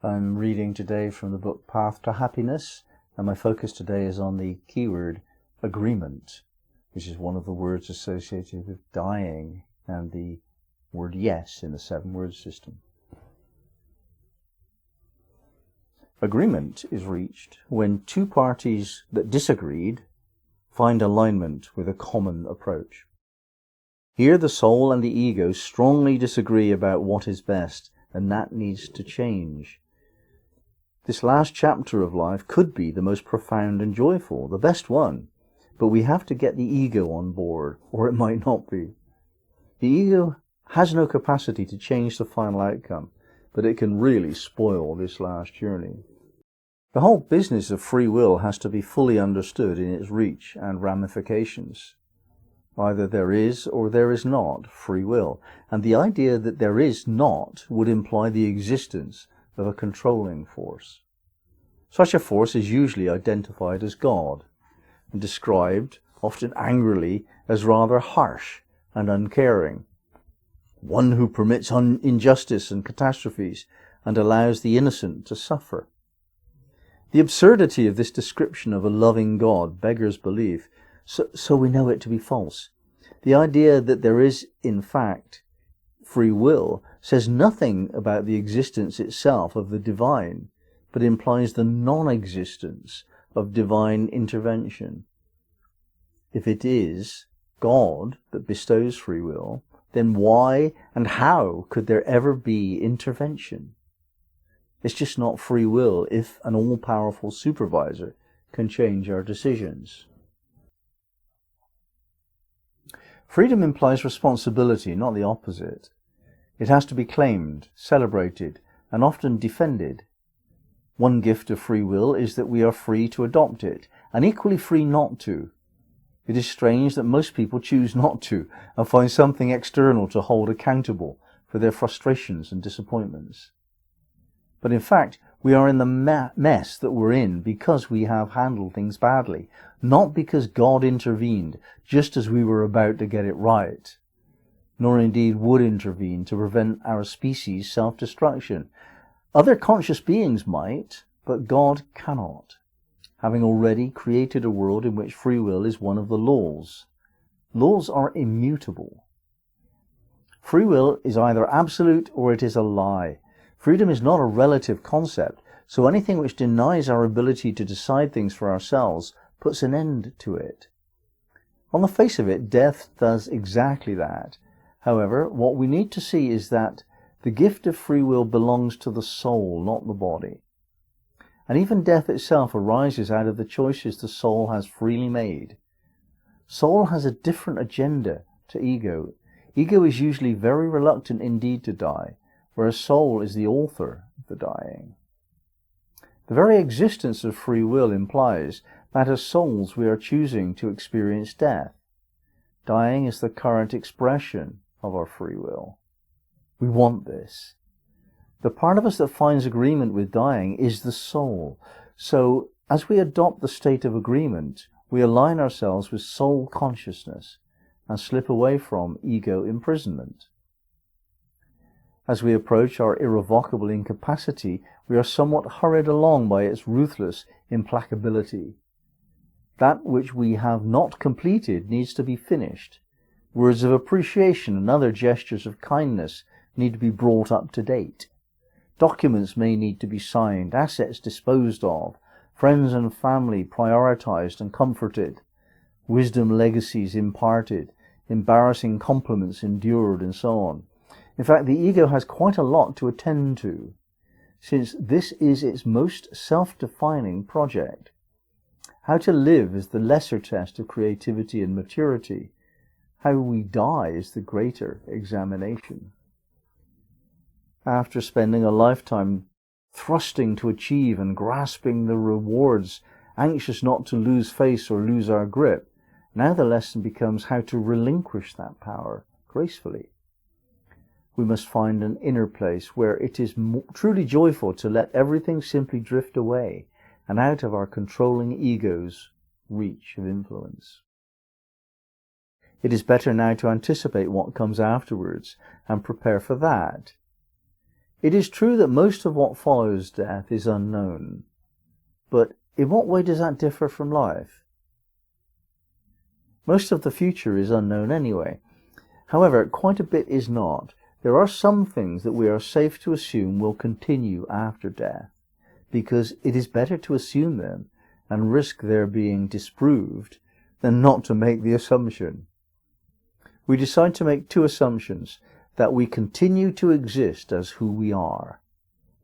I'm reading today from the book Path to Happiness, and my focus today is on the keyword agreement, which is one of the words associated with dying and the word yes in the 7-word system. Agreement is reached when two parties that disagreed find alignment with a common approach. Here the soul and the ego strongly disagree about what is best, and that needs to change. This last chapter of life could be the most profound and joyful, the best one, but we have to get the ego on board, or it might not be. The ego has no capacity to change the final outcome, but it can really spoil this last journey. The whole business of free will has to be fully understood in its reach and ramifications. Either there is or there is not free will, and the idea that there is not would imply the existence of a controlling force. Such a force is usually identified as God, and described, often angrily, as rather harsh and uncaring. One who permits injustice and catastrophes and allows the innocent to suffer. The absurdity of this description of a loving God beggars belief, so we know it to be false. The idea that there is, in fact, free will says nothing about the existence itself of the divine, but implies the non-existence of divine intervention. If it is God that bestows free will, then why and how could there ever be intervention? It's just not free will if an all-powerful supervisor can change our decisions. Freedom implies responsibility, not the opposite. It has to be claimed, celebrated, and often defended. One gift of free will is that we are free to adopt it, and equally free not to. It is strange that most people choose not to, and find something external to hold accountable for their frustrations and disappointments. But in fact, we are in the mess that we're in because we have handled things badly, not because God intervened just as we were about to get it right, nor indeed would intervene to prevent our species' self-destruction. Other conscious beings might, but God cannot, having already created a world in which free will is one of the laws. Laws are immutable. Free will is either absolute or it is a lie. Freedom is not a relative concept, so anything which denies our ability to decide things for ourselves puts an end to it. On the face of it, death does exactly that. However, what we need to see is that the gift of free will belongs to the soul, not the body. And even death itself arises out of the choices the soul has freely made. Soul has a different agenda to ego. Ego is usually very reluctant indeed to die, whereas soul is the author of the dying. The very existence of free will implies that as souls we are choosing to experience death. Dying is the current expression of our free will. We want this. The part of us that finds agreement with dying is the soul. So, as we adopt the state of agreement, we align ourselves with soul consciousness and slip away from ego imprisonment. As we approach our irrevocable incapacity, we are somewhat hurried along by its ruthless implacability. That which we have not completed needs to be finished. Words of appreciation and other gestures of kindness need to be brought up to date. Documents may need to be signed, assets disposed of, friends and family prioritized and comforted, wisdom legacies imparted, embarrassing compliments endured, and so on. In fact, the ego has quite a lot to attend to, since this is its most self-defining project. How to live is the lesser test of creativity and maturity. How we die is the greater examination. After spending a lifetime thrusting to achieve and grasping the rewards, anxious not to lose face or lose our grip, now the lesson becomes how to relinquish that power gracefully. We must find an inner place where it is truly joyful to let everything simply drift away and out of our controlling ego's reach of influence. It is better now to anticipate what comes afterwards and prepare for that. It is true that most of what follows death is unknown, but in what way does that differ from life? Most of the future is unknown anyway. However, quite a bit is not. There are some things that we are safe to assume will continue after death, because it is better to assume them and risk their being disproved than not to make the assumption. We decide to make two assumptions: that we continue to exist as who we are,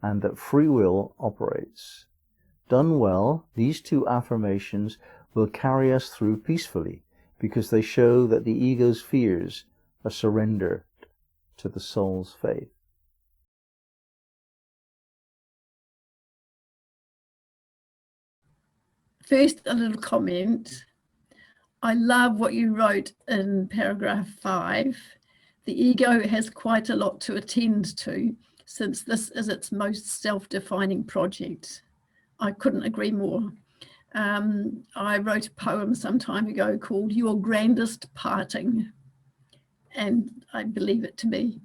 and that free will operates. Done well, these two affirmations will carry us through peacefully, because they show that the ego's fears are surrendered to the soul's faith. First, a little comment. I love what you wrote in paragraph 5. The ego has quite a lot to attend to, since this is its most self-defining project. I couldn't agree more. I wrote a poem some time ago called Your Grandest Parting, and I believe it to be.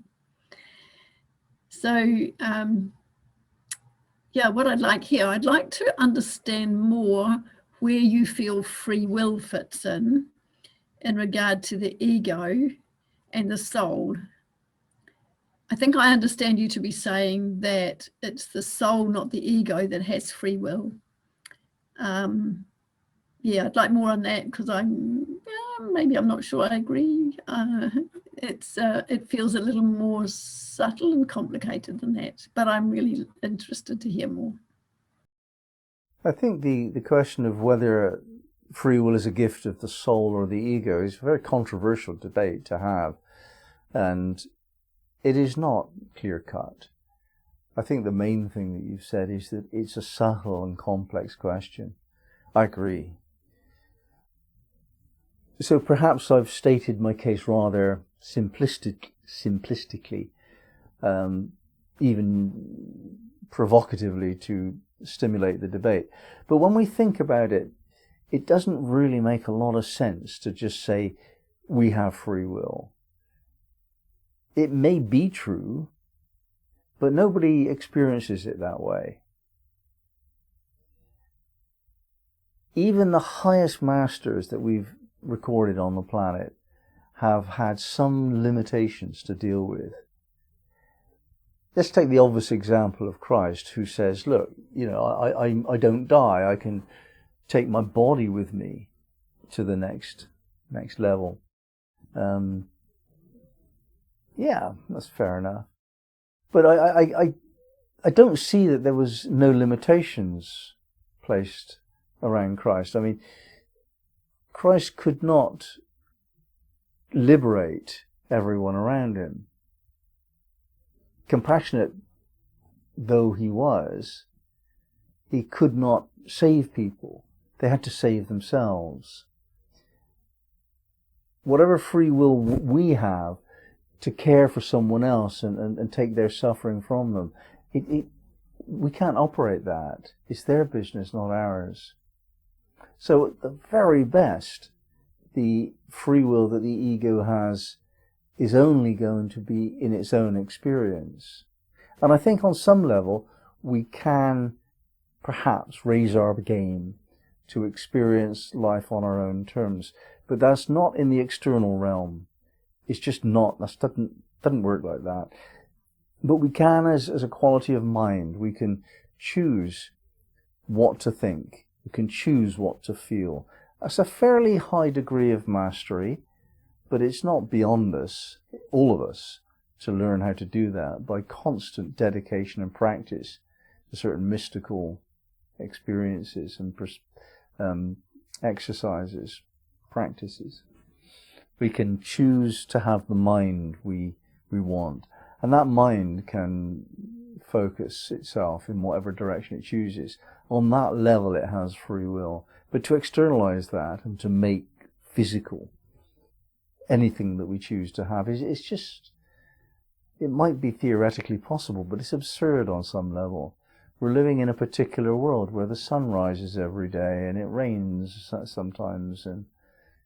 So, yeah, what I'd like here, I'd like to understand more where you feel free will fits in regard to the ego and the soul. I think I understand you to be saying that it's the soul, not the ego, that has free will. Yeah, I'd like more on that, because maybe I'm not sure I agree. It feels a little more subtle and complicated than that, but I'm really interested to hear more. I think the question of whether free will is a gift of the soul or the ego is a very controversial debate to have, and it is not clear-cut. I think the main thing that you've said is that it's a subtle and complex question. I agree. So perhaps I've stated my case rather simplistically, even provocatively to stimulate the debate. But when we think about it, it doesn't really make a lot of sense to just say we have free will. It may be true, but nobody experiences it that way. Even the highest masters that we've recorded on the planet have had some limitations to deal with. Let's take the obvious example of Christ, who says, look, I don't die. I can take my body with me to the next level. Yeah, that's fair enough. But I don't see that there was no limitations placed around Christ. I mean, Christ could not liberate everyone around him. Compassionate though he was, he could not save people. They had to save themselves. Whatever free will we have to care for someone else and take their suffering from them, we can't operate that. It's their business, not ours. So at the very best, the free will that the ego has is only going to be in its own experience. And I think on some level, we can perhaps raise our game to experience life on our own terms. But that's not in the external realm. It's just not. That doesn't work like that. But we can, as a quality of mind, we can choose what to think. We can choose what to feel. That's a fairly high degree of mastery, but it's not beyond us, all of us, to learn how to do that by constant dedication and practice to certain mystical experiences and exercises, practices. We can choose to have the mind we want, and that mind can focus itself in whatever direction it chooses. On that level it has free will. But to externalize that and to make physical anything that we choose to have it's just, it might be theoretically possible, but it's absurd on some level. We're living in a particular world where the sun rises every day and it rains sometimes, and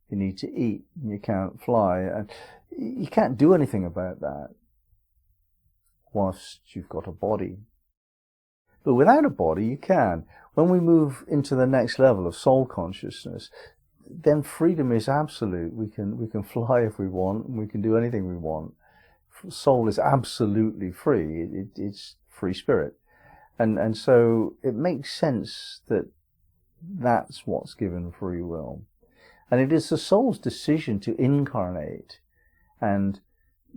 you need to eat and you can't fly, and you can't do anything about that. whilst you've got a body. But without a body, you can. When we move into the next level of soul consciousness, then freedom is absolute. We can fly if we want, and we can do anything we want. Soul is absolutely free. It's free spirit. And so it makes sense that that's what's given free will. And it is the soul's decision to incarnate and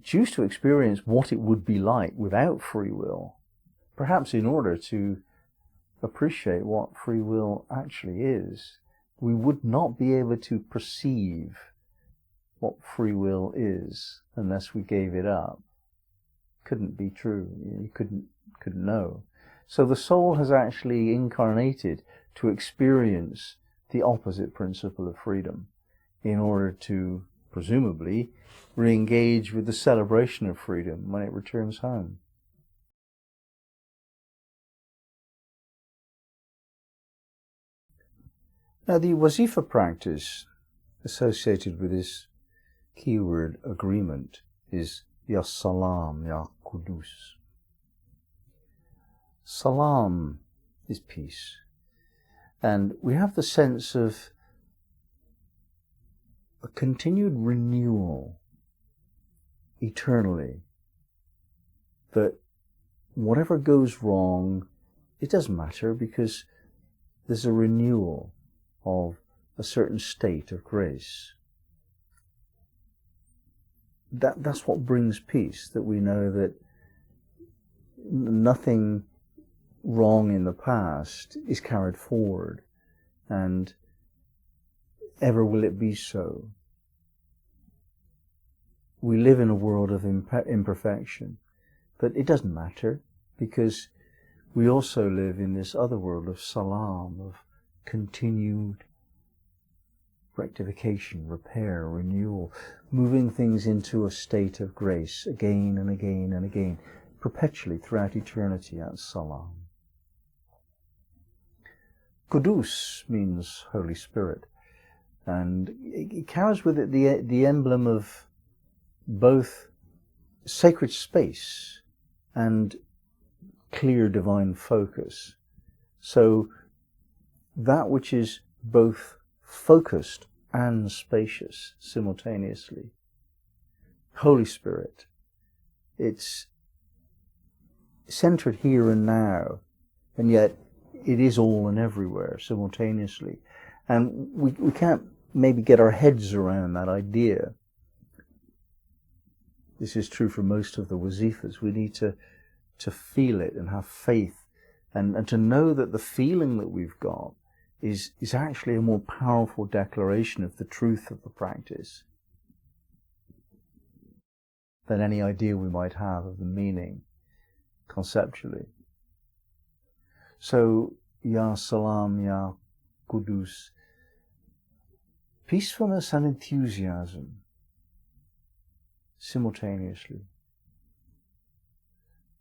choose to experience what it would be like without free will, perhaps in order to appreciate what free will actually is. We would not be able to perceive what free will is unless we gave it up. Couldn't be true. You couldn't know. So the soul has actually incarnated to experience the opposite principle of freedom in order to, presumably, re-engage with the celebration of freedom when it returns home. Now, the wazifa practice associated with this keyword agreement is Ya Salam, Ya Qudus. Salam is peace. And we have the sense of a continued renewal eternally, that whatever goes wrong, it doesn't matter because there's a renewal of a certain state of grace. That's what brings peace, that we know that nothing wrong in the past is carried forward, and ever will it be so. We live in a world of imperfection, but it doesn't matter because we also live in this other world of salam, of continued rectification, repair, renewal, moving things into a state of grace again and again and again, perpetually throughout eternity at salam. Qudus means Holy Spirit, and it carries with it the emblem of both sacred space and clear divine focus. So that which is both focused and spacious simultaneously. Holy Spirit, it's centered here and now, and yet it is all and everywhere simultaneously. And we can't maybe get our heads around that idea. This is true for most of the wazifas. We need to feel it and have faith, and to know that the feeling that we've got is actually a more powerful declaration of the truth of the practice than any idea we might have of the meaning conceptually. So, Ya Salam, Ya Qudus, peacefulness and enthusiasm simultaneously.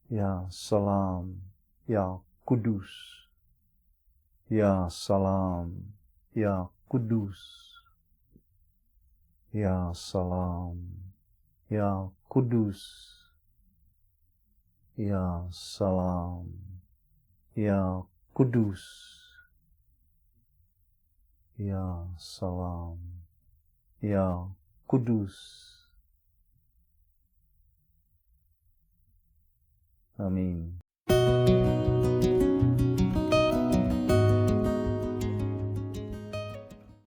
Ya Salam, Ya Qudus. Ya Salam, Ya Qudus. Ya Salam, Ya Qudus. Ya Salam, Ya Qudus. Ya Salam, Ya Qudus. Ameen.